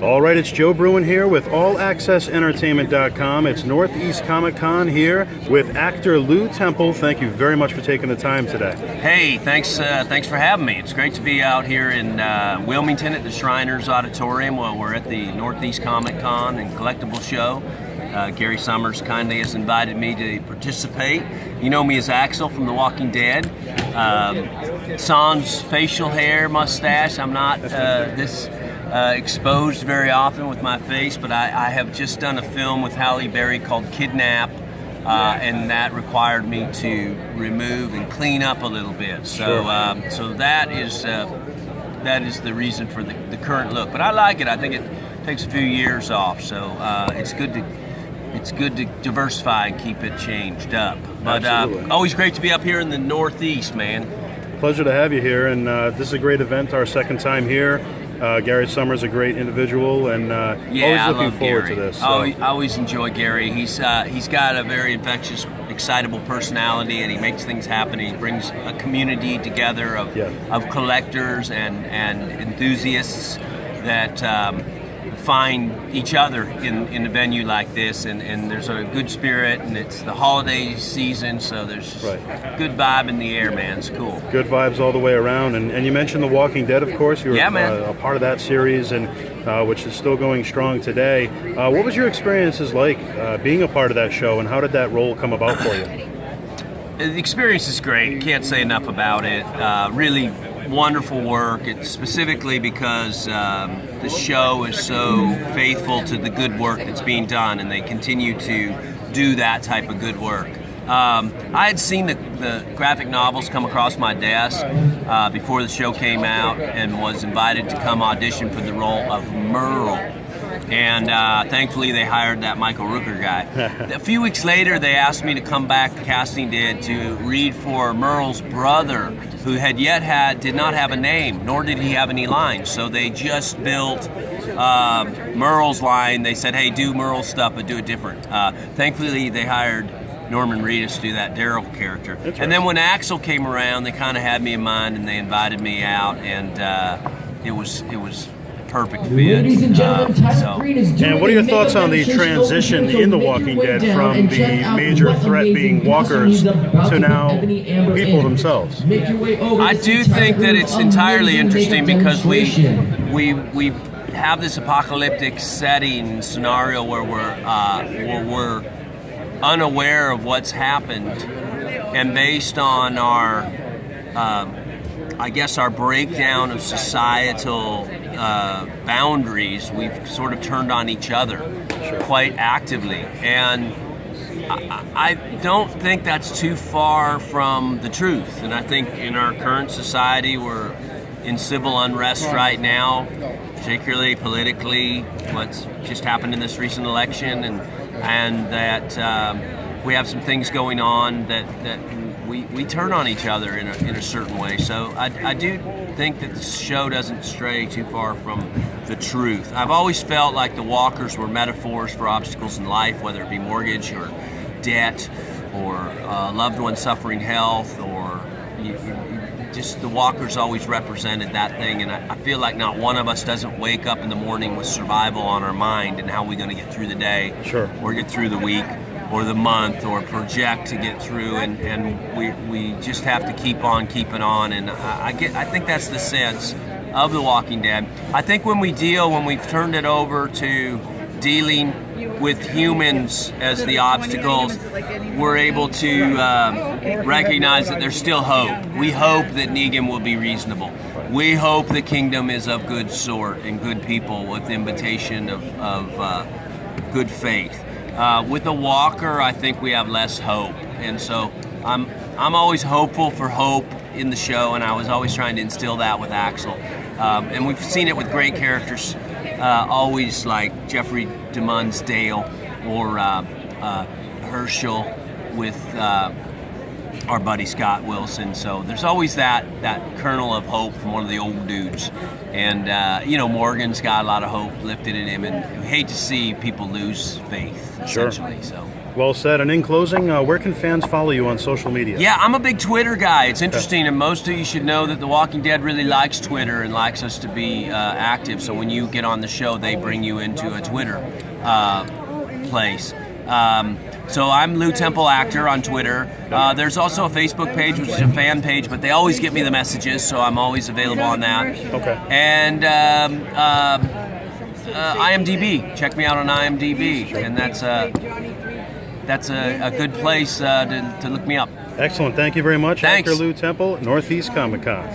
All right, it's Joe Bruin here with AllAccessEntertainment.com. It's Northeast Comic Con here with actor Lew Temple. Thank you very much for taking the time today. Hey, thanks for having me. It's great to be out here in Wilmington at the Shriners Auditorium. Well, we're at the Northeast Comic Con and Collectible Show. Gary Summers kindly has invited me to participate. You know me as Axel from The Walking Dead. Sans facial hair, mustache. I'm not this exposed very often with my face, but I have just done a film with Halle Berry called Kidnap, and that required me to remove and clean up a little bit. So, so that is the reason for the current look. But I like it. I think it takes a few years off, so it's good to diversify and keep it changed up. But always great to be up here in the Northeast, man. Pleasure to have you here, and this is a great event, our second time here. Gary Summers, a great individual, and always looking forward to this. So. I always enjoy Gary. He's got a very infectious, excitable personality, and he makes things happen. He brings a community together of collectors and enthusiasts that find each other in a venue like this, and there's a good spirit, and it's the holiday season, so there's good vibe in the air, man. It's cool. Good vibes all the way around, and you mentioned The Walking Dead, of course. You were a part of that series, and which is still going strong today. What was your experiences like being a part of that show, and how did that role come about for you? The experience is great. Can't say enough about it. Really wonderful work. It's specifically because the show is so faithful to the good work that's being done, and they continue to do that type of good work. I had seen the graphic novels come across my desk before the show came out, and was invited to come audition for the role of Merle. And thankfully they hired that Michael Rooker guy. A few weeks later they asked me to come back, the casting did, to read for Merle's brother, who did not have a name, nor did he have any lines. So they just built Merle's line. They said, hey, do Merle's stuff, but do it different. Thankfully they hired Norman Reedus to do that Daryl character. And then when Axel came around, they kind of had me in mind, and they invited me out, and it was perfect fit. Ladies and gentlemen, Tyler Green is doing and what are your thoughts on the transition in The Walking Dead from the major threat being walkers to now people themselves? I do think that it's entirely interesting, because we have this apocalyptic setting scenario where we're unaware of what's happened, and based on our our breakdown of societal boundaries, we've sort of turned on each other quite actively. And I don't think that's too far from the truth. And I think in our current society, we're in civil unrest right now, particularly politically, what's just happened in this recent election, and that we have some things going on that we turn on each other in a certain way. So I do think that the show doesn't stray too far from the truth. I've always felt like the walkers were metaphors for obstacles in life, whether it be mortgage or debt or loved ones suffering health, or just the walkers always represented that thing. And I feel like not one of us doesn't wake up in the morning with survival on our mind and how we're going to get through the day, or get through the week, or the month, or project to get through, and we just have to keep on keeping on. And I think that's the sense of The Walking Dead. I think when we've turned it over to dealing with humans as the obstacles, we're able to recognize that there's still hope. We hope that Negan will be reasonable. We hope the kingdom is of good sort and good people, with the invitation of good faith. With the walker, I think we have less hope, and so I'm always hopeful for hope in the show, and I was always trying to instill that with Axel. And we've seen it with great characters, always, like Jeffrey DeMunn's Dale, or Herschel with our buddy Scott Wilson. So there's always that kernel of hope from one of the old dudes. And Morgan's got a lot of hope lifted in him, and we hate to see people lose faith, essentially. So Well said. And in closing, where can fans follow you on social media? Yeah, I'm a big Twitter guy. It's interesting, and most of you should know that The Walking Dead really likes Twitter and likes us to be active. So when you get on the show, they bring you into a Twitter place. So I'm Lew Temple Actor on Twitter. There's also a Facebook page, which is a fan page, but they always get me the messages, so I'm always available on that. Okay. And IMDb. Check me out on IMDb, and that's a good place to look me up. Excellent. Thank you very much. Thanks. Actor Lew Temple, Northeast Comic Con.